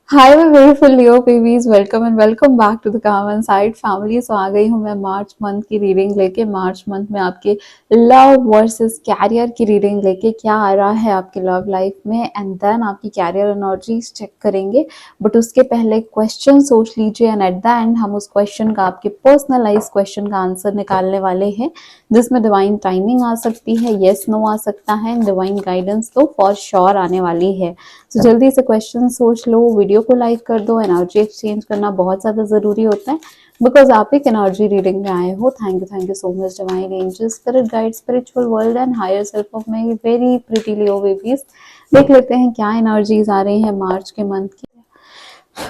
Hi my beautiful Leo babies, welcome and welcome back to the calm and side family. So आ गई हूँ मैं March month की reading लेके। March month में आपके लव वर्सेस कैरियर की रीडिंग लेके क्या आ रहा है आपके लव लाइफ में, एंड देन आपकी कैरियर एनर्जीज चेक करेंगे। बट उसके पहले क्वेश्चन सोच लीजिए एंड एट द एंड हम उस क्वेश्चन का, आपके पर्सनलाइज क्वेश्चन का आंसर निकालने वाले हैं, जिसमें डिवाइन टाइमिंग आ सकती है, येस नो आ सकता है, डिवाइन गाइडेंस तो फॉर श्योर आने वाली है। तो जल्दी से क्वेश्चन सोच लो, वीडियो को लाइक कर दो। एनर्जी एक्सचेंज करना बहुत ज़्यादा ज़रूरी होता है बिकॉज आप एक एनर्जी रीडिंग में आए हो। Thank you so much divine angel, spirit guide, spiritual world and higher self of my very pretty Leo babies. देख लेते हैं क्या एनर्जीज आ रही हैं मार्च के मंथ की।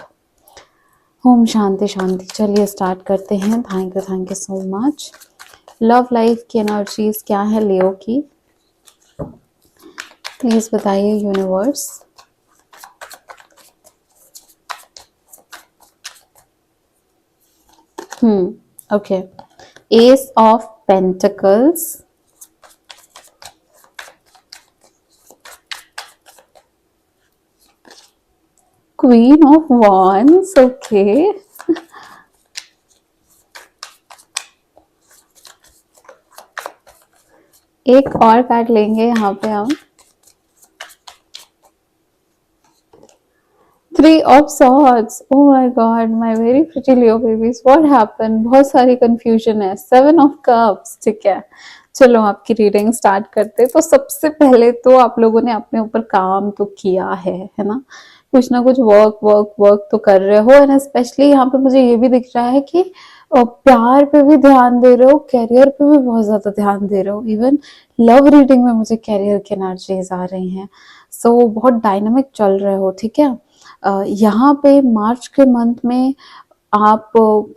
ओम शांति शांति। चलिए स्टार्ट करते हैं। Thank you so much. Love life की एनर्जीज क्या है लियो की, प्लीज बताइए universe. Okay. Ace of Pentacles, Queen of Wands, okay. एक और कार्ड लेंगे यहाँ पे हम। Three of Swords, oh my God, my very pretty Leo babies, what happened? बहुत सारी confusion है। Seven of Cups, ठीक है। चलो आपकी रीडिंग स्टार्ट करते। तो सबसे पहले तो आप लोगों ने अपने ऊपर काम तो किया है ना, कुछ ना कुछ वर्क वर्क वर्क तो कर रहे हो। एंड स्पेशली यहाँ पे मुझे ये भी दिख रहा है कि प्यार पे भी ध्यान दे रहे हो, कैरियर पे भी बहुत ज्यादा ध्यान दे रहे हो। इवन लव रीडिंग में मुझे कैरियर की एनर्जीज आ रही हैं। सो बहुत डायनामिक चल रहे हो, ठीक है। यहाँ पे मार्च के मंथ में आप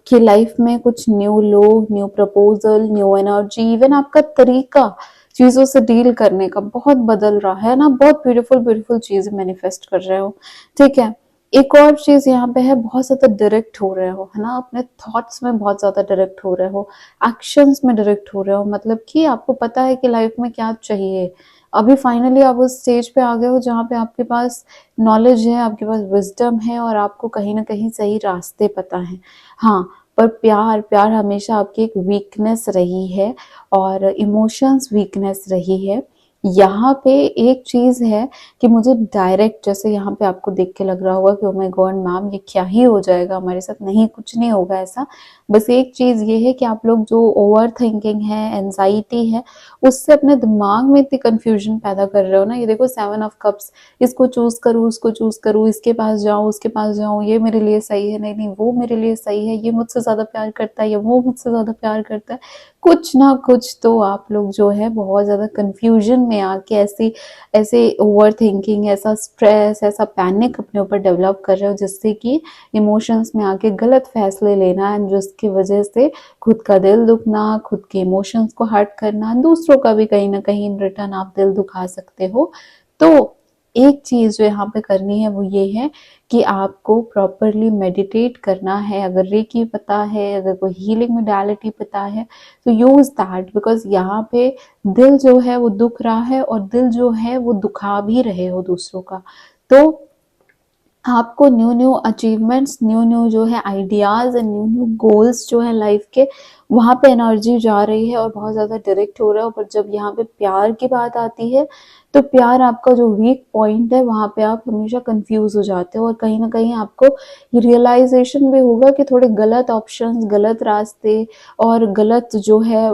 की लाइफ में कुछ न्यू लोग, new proposal, new energy, even आपका तरीका चीजों से डील करने का बहुत बदल रहा है ना। बहुत ब्यूटीफुल ब्यूटीफुल चीजें मैनिफेस्ट कर रहे हो, ठीक है। एक और चीज यहाँ पे है, बहुत ज्यादा डायरेक्ट हो रहे हो, है ना। अपने थॉट्स में बहुत ज्यादा डायरेक्ट हो रहे हो, एक्शंस में डायरेक्ट हो रहे हो। मतलब कि आपको पता है कि लाइफ में क्या चाहिए। अभी फाइनली आप उस स्टेज पे आ गए हो जहाँ पे आपके पास नॉलेज है, आपके पास विजडम है और आपको कहीं ना कहीं सही रास्ते पता है। हाँ, पर प्यार प्यार हमेशा आपकी एक वीकनेस रही है और इमोशंस वीकनेस रही है। यहाँ पे एक चीज है कि मुझे डायरेक्ट, जैसे यहाँ पे आपको देख के लग रहा होगा कि ओ माय गॉड मैम, ये क्या ही हो जाएगा हमारे साथ। नहीं, कुछ नहीं होगा ऐसा। बस एक चीज ये है कि आप लोग जो ओवर थिंकिंग है, एंजाइटी है, उससे अपने दिमाग में इतनी कंफ्यूजन पैदा कर रहे हो ना। ये देखो, 7 ऑफ कप्स, इसको चूज करूँ, उसको चूज करूँ, इसके पास जाऊँ, उसके पास जाऊँ, ये मेरे लिए सही है, नहीं नहीं वो मेरे लिए सही है, ये मुझसे ज्यादा प्यार करता है या वो मुझसे ज्यादा प्यार करता है। कुछ ना कुछ तो आप लोग जो है बहुत ज्यादा कंफ्यूजन में आके ऐसी ऐसे ओवर थिंकिंग, ऐसा स्ट्रेस, ऐसा पैनिक अपने ऊपर डेवलप कर रहे हो, जिससे कि इमोशंस में आके गलत फैसले लेना, एंड जिसकी वजह से खुद का दिल दुखना, खुद के इमोशंस को हर्ट करना, दूसरों का भी कहीं ना कहीं इन रिटर्न आप दिल दुखा सकते हो। तो एक चीज जो यहाँ पे करनी है वो ये है कि आपको प्रॉपरली मेडिटेट करना है। अगर रेकी पता है, अगर कोई हीलिंग मोडालिटी पता है, तो यूज दैट। बिकॉज यहाँ पे दिल जो है वो दुख रहा है और दिल जो है वो दुखा भी रहे हो दूसरों का। तो आपको new new achievements, new new जो है ideas and new new goals जो है लाइफ के, वहां पे एनर्जी जा रही है और बहुत ज्यादा डायरेक्ट हो रहा है। पर जब यहाँ पे प्यार की बात आती है, तो प्यार आपका जो वीक पॉइंट है, वहां पे आप हमेशा कंफ्यूज हो जाते हो और कहीं ना कहीं आपको ये रियलाइजेशन भी होगा कि थोड़े गलत ऑप्शंस, गलत रास्ते और गलत जो है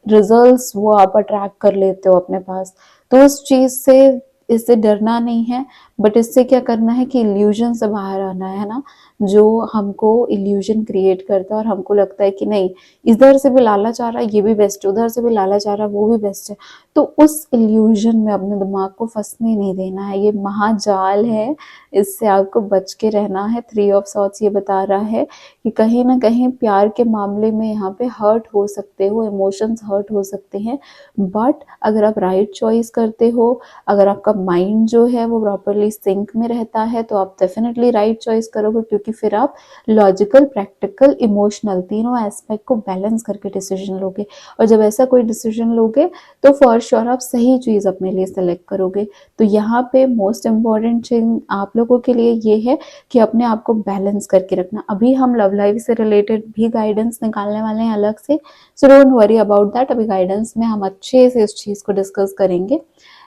रिजल्ट्स वो आप अट्रैक्ट कर लेते हो अपने पास। तो उस चीज से, इससे डरना नहीं है, बट इससे क्या करना है कि इल्यूजन से बाहर आना है ना। जो हमको इल्यूजन क्रिएट करता है और हमको लगता है कि नहीं, इधर से भी लालच आ रहा है, ये भी बेस्ट है, उधर से भी लालच आ रहा है, वो भी बेस्ट है। तो उस इल्यूजन में अपने दिमाग को फंसने नहीं देना है। ये महाजाल है, इससे आपको बच के रहना है। 3 ऑफ सॉर्ड्स ये बता रहा है कि कहीं ना कहीं प्यार के मामले में यहाँ पे हर्ट हो सकते हो, इमोशंस हर्ट हो सकते हैं। बट अगर आप राइट चॉइस करते हो, अगर आपका माइंड जो है वो प्रॉपरली सिंक में रहता है, तो आप डेफिनेटली राइट चॉइस करोगे। क्योंकि क्योंकि फिर आप लॉजिकल, प्रैक्टिकल, इमोशनल तीनों एस्पेक्ट को बैलेंस करके डिसीजन लोगे, और जब ऐसा कोई डिसीजन लोगे तो फॉर श्योर आप सही चीज़ अपने लिए सेलेक्ट करोगे। तो यहाँ पे मोस्ट इम्पॉर्टेंट थिंग आप लोगों के लिए ये है कि अपने आप को बैलेंस करके रखना। अभी हम लव लाइफ से रिलेटेड भी गाइडेंस निकालने वाले हैं अलग से, so don't worry about that. अभी गाइडेंस में हम अच्छे से इस चीज़ को डिस्कस करेंगे।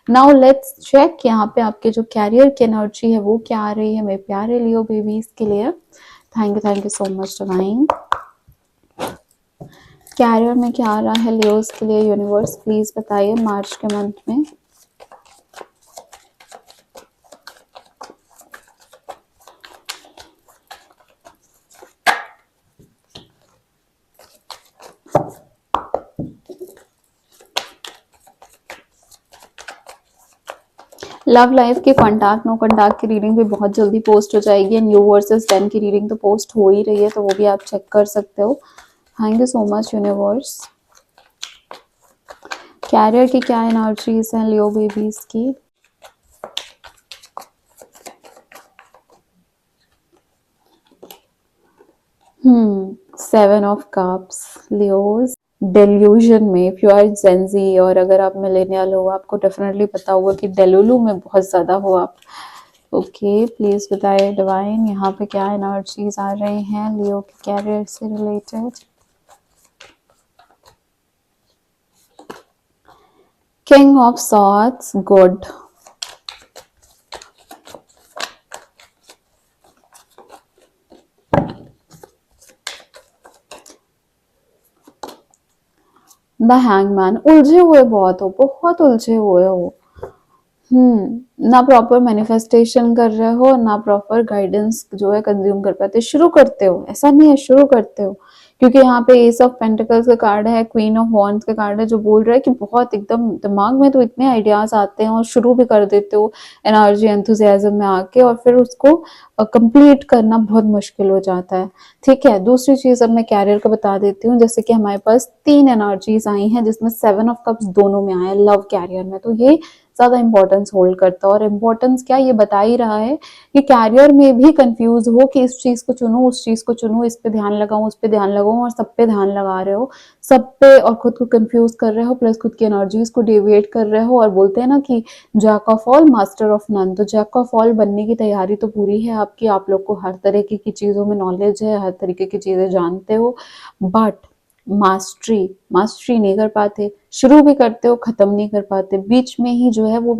नाउ लेट्स चेक यहाँ पे आपके जो कैरियर की एनर्जी है वो क्या आ रही है मेरे प्यारे लियो बेबीज के लिए। Thank you so much divine. Career में क्या आ रहा है लियोस के लिए, यूनिवर्स प्लीज बताइए मार्च के मंथ में। लव लाइफ के कॉन्टैक्ट नो कॉन्टैक्ट की रीडिंग भी बहुत जल्दी पोस्ट हो जाएगी, एंड यू वर्सेस 10 की रीडिंग तो पोस्ट हो ही रही है, तो वो भी आप चेक कर सकते हो। Thank you so much universe. Career की क्या एनर्जीज हैं लियो बेबीज की। Seven of cups Leo's delusion में। इफ यू आर जेंजी और अगर आप मिलेनियल हो आपको डेफिनेटली पता होगा कि डेलुलू में बहुत ज्यादा हो आप। ओके प्लीज बताइए डिवाइन यहाँ पे क्या एनर्जीज आ रहे हैं लियो के कैरियर से related. King of swords, good. The hangman, उलझे हुए बहुत उलझे हुए हो। ना प्रॉपर मैनिफेस्टेशन कर रहे हो, ना प्रॉपर गाइडेंस जो है कंज्यूम कर पाते। शुरू करते हो, ऐसा नहीं है, शुरू करते हो, क्योंकि यहाँ पे एस ऑफ पेंटिकल्स का कार्ड है, क्वीन ऑफ वॉन्ड्स का कार्ड है, जो बोल रहा है कि बहुत एकदम दिमाग में तो इतने आइडियाज आते हैं और शुरू भी कर देते हो एनर्जी एंथुजियाज्म में आके, और फिर उसको कंप्लीट करना बहुत मुश्किल हो जाता है। ठीक है, दूसरी चीज अब मैं कैरियर का बता देती हूँ। जैसे कि हमारे पास 3 एनर्जीज आई हैं जिसमें 7 ऑफ कप्स दोनों में आया लव कैरियर में, तो ये ज्यादा इंपॉर्टेंस होल्ड करता है। और इम्पोर्टेंस क्या, ये बता ही रहा है कि कैरियर में भी कंफ्यूज हो कि इस चीज को चुनूं, उस चीज को चुनूं, इस पे ध्यान लगाऊं, उस पे ध्यान लगाऊं, और सब पे ध्यान लगा रहे हो, सब पे, और खुद को कंफ्यूज कर रहे हो, प्लस खुद की एनर्जीज को डेविएट कर रहे हो। और बोलते हैं ना कि jack of all master of none, तो जैक ऑफ ऑल बनने की तैयारी तो पूरी है आपकी। आप लोग को हर तरीके की चीजों में नॉलेज है, हर तरीके की चीजें जानते हो, बट मास्टरी नहीं कर पाते। शुरू भी करते हो, खत्म नहीं कर पाते, बीच में ही जो है वो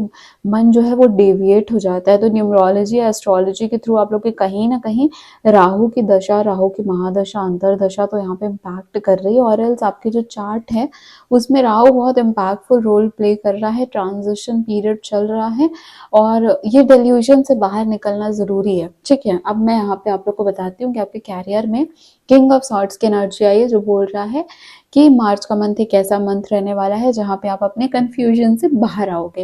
मन जो है वो डेविएट हो जाता है। तो न्यूमरोलॉजी या एस्ट्रोलॉजी के थ्रू आप लोग के कहीं ना कहीं राहु की दशा, राहु की महादशा, अंतरदशा तो यहाँ पे इम्पैक्ट कर रही है। और एल्स आपके जो चार्ट है उसमें राहु बहुत इम्पैक्टफुल रोल प्ले कर रहा है, ट्रांजिशन पीरियड चल रहा है, और ये डेल्यूजन से बाहर निकलना जरूरी है। ठीक है, अब मैं यहाँ पे आप लोग को बताती हूँ कि आपके कैरियर में किंग ऑफ सॉर्ड्स की एनर्जी आई है, जो बोल रहा है कि मार्च का मंथ एक ऐसा मंथ रहने वाला है जहां पे आप अपने कंफ्यूजन से बाहर आओगे।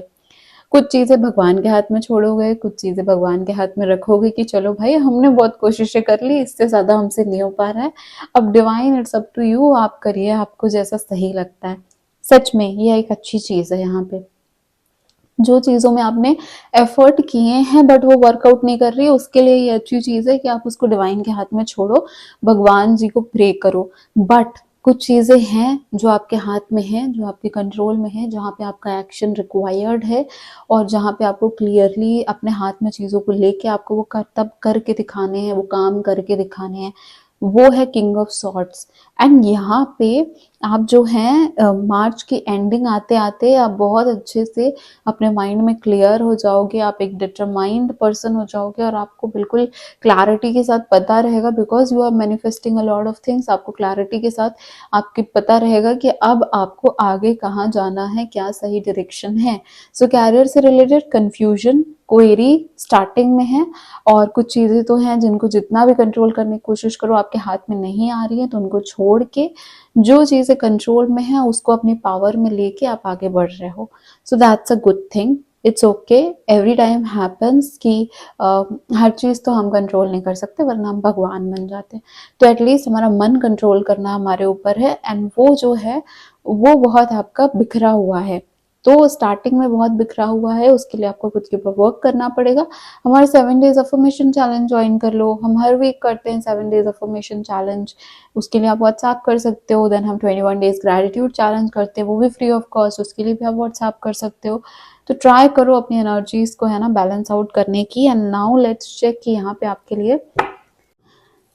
कुछ चीजें भगवान के हाथ में छोड़ोगे, कुछ चीजें भगवान के हाथ में रखोगे कि चलो भाई हमने बहुत कोशिशें कर ली, इससे ज्यादा हमसे नहीं हो पा रहा है, अब divine it's up to you, आप करिए आपको जैसा सही लगता है। सच में ये एक अच्छी चीज है। यहाँ पे जो चीजों में आपने एफर्ट किए हैं बट वो वर्कआउट नहीं कर रही, उसके लिए ये अच्छी चीज है कि आप उसको डिवाइन के हाथ में छोड़ो, भगवान जी को प्रे करो। बट कुछ चीजें हैं जो आपके हाथ में है, जो आपके कंट्रोल में है, जहाँ पे आपका एक्शन रिक्वायर्ड है, और जहाँ पे आपको क्लियरली अपने हाथ में चीजों को लेके आपको वो तब करके दिखाने हैं, वो काम करके दिखाने हैं। वो है किंग ऑफ सॉर्ड्स। एंड यहाँ पे आप जो हैं मार्च की एंडिंग आते आते आप बहुत अच्छे से अपने माइंड में क्लियर हो जाओगे, आप एक डिटरमाइंड पर्सन हो जाओगे, और आपको बिल्कुल क्लैरिटी के साथ पता रहेगा, because you are manifesting a lot of things. आपको क्लैरिटी के साथ आपकी पता रहेगा कि अब आपको आगे कहाँ जाना है, क्या सही डायरेक्शन है। सो कैरियर से रिलेटेड कंफ्यूजन, क्वेरी स्टार्टिंग में है, और कुछ चीजें तो हैं जिनको जितना भी कंट्रोल करने की कोशिश करो आपके हाथ में नहीं आ रही है, तो उनको छोड़ के जो चीजें कंट्रोल में है उसको अपनी पावर में लेके आप आगे बढ़ रहे हो। So that's a good thing, it's okay. Every time happens कि हर चीज तो हम कंट्रोल नहीं कर सकते, वरना हम भगवान बन जाते हैं। तो एटलीस्ट हमारा मन कंट्रोल करना हमारे ऊपर है, एंड वो जो है वो बहुत आपका बिखरा हुआ है, तो स्टार्टिंग में बहुत बिखरा हुआ है, उसके लिए आपको खुद के ऊपर वर्क करना पड़ेगा। हमारे 7 डेज अफर्मेशन चैलेंज ज्वाइन कर लो, हम हर वीक करते हैं 7 डेज अफर्मेशन चैलेंज, उसके लिए आप व्हाट्सएप कर सकते हो। देन हम 21 डेज ग्रेटिट्यूड चैलेंज करते हैं, वो भी फ्री ऑफ कॉस्ट, उसके लिए भी आप व्हाट्सएप कर सकते हो। तो ट्राई करो अपनी एनर्जीज को है ना बैलेंस आउट करने की। एंड नाउ लेट्स चेक कि यहाँ पे आपके लिए,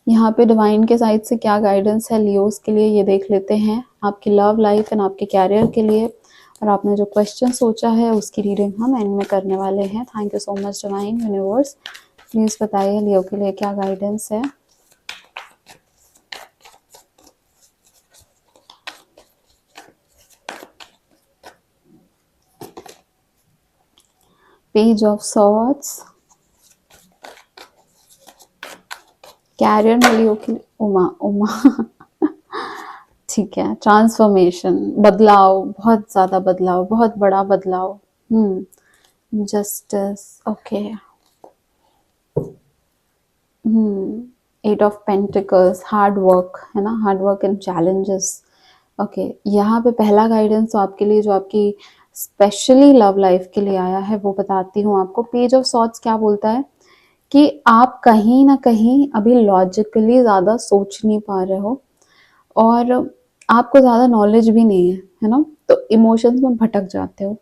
यहाँ पे डिवाइन के साइड से क्या गाइडेंस है लियोस के लिए, ये देख लेते हैं आपकी लव लाइफ एंड आपके कैरियर के लिए। और आपने जो क्वेश्चन सोचा है उसकी रीडिंग हम एंड में करने वाले हैं। Thank you so much divine universe, please बताइए लियो के लिए क्या गाइडेंस है। पेज ऑफ सॉर्ड्स, कैरियर में लियो के लिए उमा उमा ठीक है, ट्रांसफॉर्मेशन, बदलाव, बहुत ज्यादा बदलाव, बहुत बड़ा बदलाव। Justice, okay. 8 of pentacles, hard work है ना, hard work and challenges. Okay, यहाँ पे पहला गाइडेंस तो आपके लिए जो आपकी स्पेशली लव लाइफ के लिए आया है वो बताती हूँ आपको। पेज ऑफ सॉर्ड्स क्या बोलता है कि आप कहीं ना कहीं अभी लॉजिकली ज्यादा सोच नहीं पा रहे हो और आपको ज्यादा नॉलेज भी नहीं है ना, तो इमोशंस में भटक जाते हो।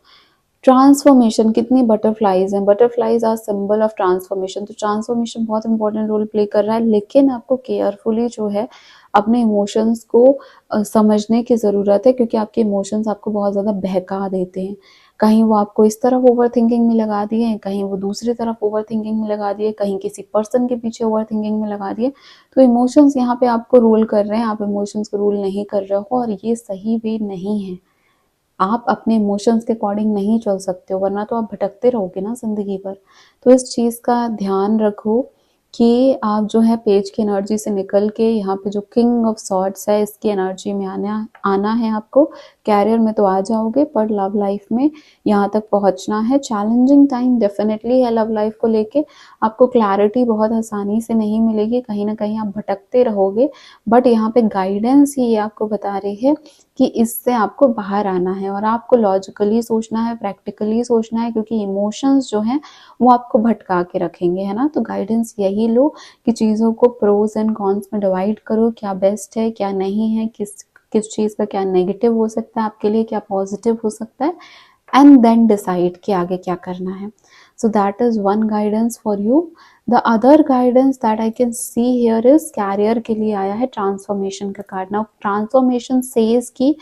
ट्रांसफॉर्मेशन, कितनी बटरफ्लाईज हैं, butterflies are symbol of transformation, तो ट्रांसफॉर्मेशन बहुत इंपॉर्टेंट रोल प्ले कर रहा है। लेकिन आपको केयरफुली जो है अपने इमोशंस को समझने की ज़रूरत है, क्योंकि आपके इमोशंस आपको बहुत ज़्यादा बहका देते हैं। कहीं वो आपको इस तरफ ओवर थिंकिंग में लगा दिए, कहीं वो दूसरी तरफ ओवर थिंकिंग में लगा दिए, कहीं किसी पर्सन के पीछे ओवर थिंकिंग में लगा दिए। तो इमोशंस यहाँ पे आपको रूल कर रहे हैं, आप इमोशंस को रूल नहीं कर रहे हो, और ये सही वे नहीं है। आप अपने इमोशंस के अकॉर्डिंग नहीं चल सकते हो, वरना तो आप भटकते रहोगे ना जिंदगी भर। तो इस चीज़ का ध्यान रखो कि आप जो है पेज की एनर्जी से निकल के यहाँ पे जो किंग ऑफ सॉर्ड्स है इसकी एनर्जी में आना है आपको। कैरियर में तो आ जाओगे, पर लव लाइफ में यहाँ तक पहुँचना है। चैलेंजिंग टाइम डेफिनेटली है लव लाइफ को लेके, आपको क्लैरिटी बहुत आसानी से नहीं मिलेगी, कहीं ना कहीं आप भटकते रहोगे। बट यहाँ पे गाइडेंस ही ये आपको बता रही है कि इससे आपको बाहर आना है, और आपको लॉजिकली सोचना है, प्रैक्टिकली सोचना है, क्योंकि इमोशंस जो हैं वो आपको भटका के रखेंगे, है ना। तो गाइडेंस यही लो कि चीज़ों को प्रोज एंड कॉन्स में डिवाइड करो, क्या बेस्ट है क्या नहीं है, किस किस चीज़ का क्या नेगेटिव हो सकता है आपके लिए, क्या पॉजिटिव हो सकता है, एंड देन डिसाइड कि आगे क्या करना है। So that is one guidance for you. The other guidance that I can see here is career के लिए आया है ट्रांसफॉर्मेशन का कार्ड। नाउ ट्रांसफॉर्मेशन सेज कि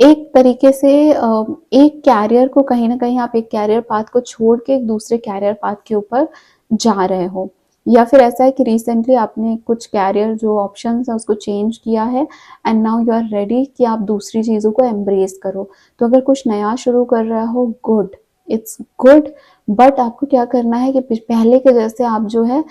एक तरीके से एक कैरियर को कहीं ना कहीं आप एक कैरियर पाथ को छोड़ के एक दूसरे कैरियर पाथ के ऊपर जा रहे हो, या फिर ऐसा है कि रिसेंटली आपने कुछ कैरियर जो ऑप्शंस है उसको चेंज किया है and now you are ready कि आप दूसरी चीज़ों को एम्ब्रेस करो। तो अगर कुछ नया शुरू कर रहा हो, गुड, इट्स गुड। बट आपको क्या करना है कि पहले के जैसे आप जो है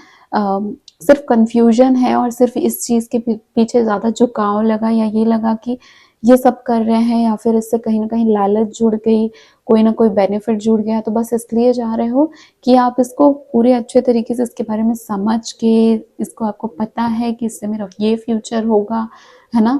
सिर्फ कंफ्यूजन है और सिर्फ इस चीज़ के पीछे ज़्यादा झुकाव लगा, या ये लगा कि ये सब कर रहे हैं, या फिर इससे कहीं ना कहीं लालच जुड़ गई, कोई ना कोई बेनिफिट जुड़ गया, तो बस इसलिए जा रहे हो कि आप इसको पूरे अच्छे तरीके से इसके बारे में समझ के, इसको आपको पता है कि इससे मेरा ये फ्यूचर होगा, है ना,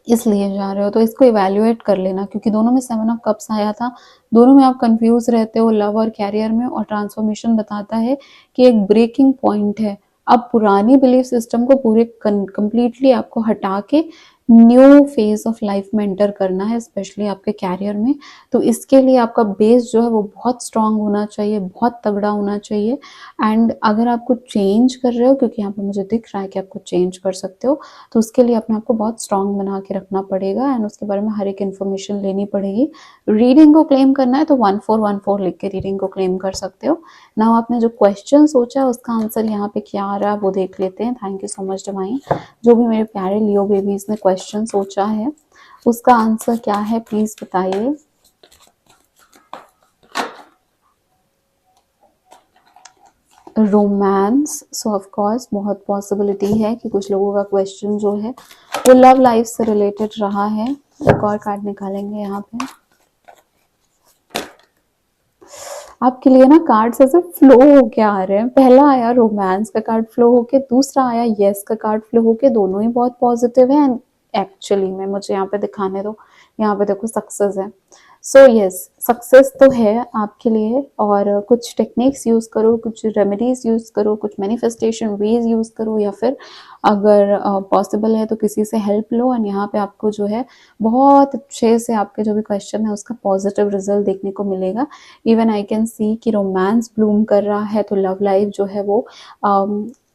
इसलिए जा रहे हो। तो इसको इवेल्युएट कर लेना, क्योंकि दोनों में 7 ऑफ कप्स आया था, दोनों में आप कंफ्यूज रहते हो लव और कैरियर में। और ट्रांसफॉर्मेशन बताता है कि एक ब्रेकिंग पॉइंट है, अब पुरानी बिलीफ सिस्टम को पूरे कंप्लीटली आपको हटा के न्यू फेज ऑफ लाइफ में एंटर करना है, स्पेशली आपके कैरियर में। तो इसके लिए आपका बेस जो है वो बहुत स्ट्रांग होना चाहिए, बहुत तगड़ा होना चाहिए। एंड अगर आप कुछ चेंज कर रहे हो, क्योंकि यहाँ पे मुझे दिख रहा है कि आप कुछ चेंज कर सकते हो, तो उसके लिए अपने आप को बहुत स्ट्रांग बना के रखना पड़ेगा एंड उसके बारे में हर एक इन्फॉर्मेशन लेनी पड़ेगी। रीडिंग को क्लेम करना है तो 1414 लिख के रीडिंग को क्लेम कर सकते हो। नाउ आपने जो क्वेश्चन सोचा है उसका आंसर यहाँ पे क्या आ रहा है वो देख लेते हैं। Thank you so much divine. जो भी मेरे प्यारे लियो बेबीज ने क्वेश्चन सोचा है उसका आंसर क्या है प्लीज बताइए। रोमांस, सो ऑफ कोर्स बहुत पॉसिबिलिटी है कि कुछ लोगों का क्वेश्चन जो है वो लव लाइफ से रिलेटेड रहा है। एक और कार्ड निकालेंगे यहाँ पे आपके लिए ना। कार्ड्स ऐसे फ्लो होके आ रहे हैं, पहला आया रोमांस का कार्ड फ्लो होके, दूसरा आया यस का कार्ड फ्लो होके, दोनों ही बहुत पॉजिटिव है। एंड एक्चुअली में मुझे यहाँ पे दिखाने दो, यहाँ पे देखो सक्सेस है। सो यस, सक्सेस तो है आपके लिए, और कुछ टेक्निक्स यूज़ करो, कुछ रेमेडीज यूज़ करो, कुछ मैनिफेस्टेशन वेज यूज़ करो, या फिर अगर पॉसिबल है तो किसी से हेल्प लो। एंड यहाँ पे आपको जो है बहुत अच्छे से आपके जो भी क्वेश्चन है उसका पॉजिटिव रिजल्ट देखने को मिलेगा। इवन आई कैन सी कि रोमांस ब्लूम कर रहा है, तो लव लाइफ जो है वो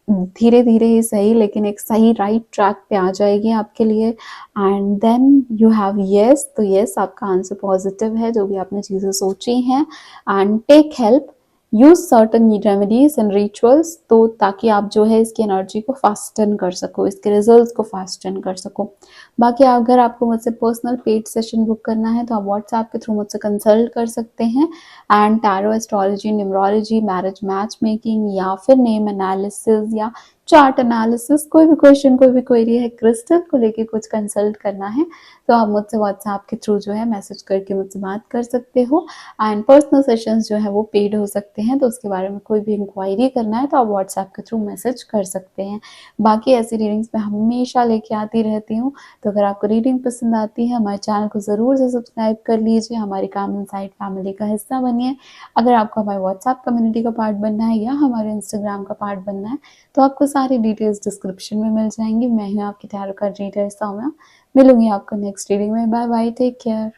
धीरे धीरे ही सही लेकिन एक सही राइट ट्रैक पे आ जाएगी आपके लिए। And then you have yes, तो यस आपका आंसर पॉजिटिव है, जो भी आपने चीज़ें सोची हैं। And take help, use certain remedies and rituals, तो ताकि आप जो है इसकी एनर्जी को फास्टन कर सको, इसके रिजल्ट्स को फास्टन कर सको। बाकी अगर आपको मुझसे पर्सनल पेड सेशन बुक करना है तो आप व्हाट्सएप के थ्रू मुझसे कंसल्ट कर सकते हैं। And tarot, astrology, numerology, marriage match making, या फिर नेम एनालिसिस या चार्ट एनालिसिस, कोई भी क्वेश्चन, कोई भी क्वेरी है, क्रिस्टल को लेके कुछ कंसल्ट करना है तो आप मुझसे व्हाट्सएप के थ्रू जो है मैसेज करके मुझसे बात कर सकते हो। एंड पर्सनल सेशंस जो है वो पेड हो सकते हैं, तो उसके बारे में कोई भी इंक्वायरी करना है तो आप व्हाट्सएप के थ्रू मैसेज कर सकते हैं। बाकी ऐसी रीडिंग्स मैं हमेशा लेके आती रहती हूँ, तो अगर आपको रीडिंग पसंद आती है हमारे चैनल को ज़रूर से सब्सक्राइब कर लीजिए, हमारी काम इनसाइट फैमिली का हिस्सा बनिए। अगर आपको हमारे व्हाट्सएप कम्युनिटी का पार्ट बनना है या हमारे इंस्टाग्राम का पार्ट बनना है तो आपको सारी डिटेल्स डिस्क्रिप्शन में मिल जाएंगी। मैं हूँ आपकी टैरो कार्ड रीडर सौम्या, मिलूंगी आपको नेक्स्ट रीडिंग में। Bye bye, take care.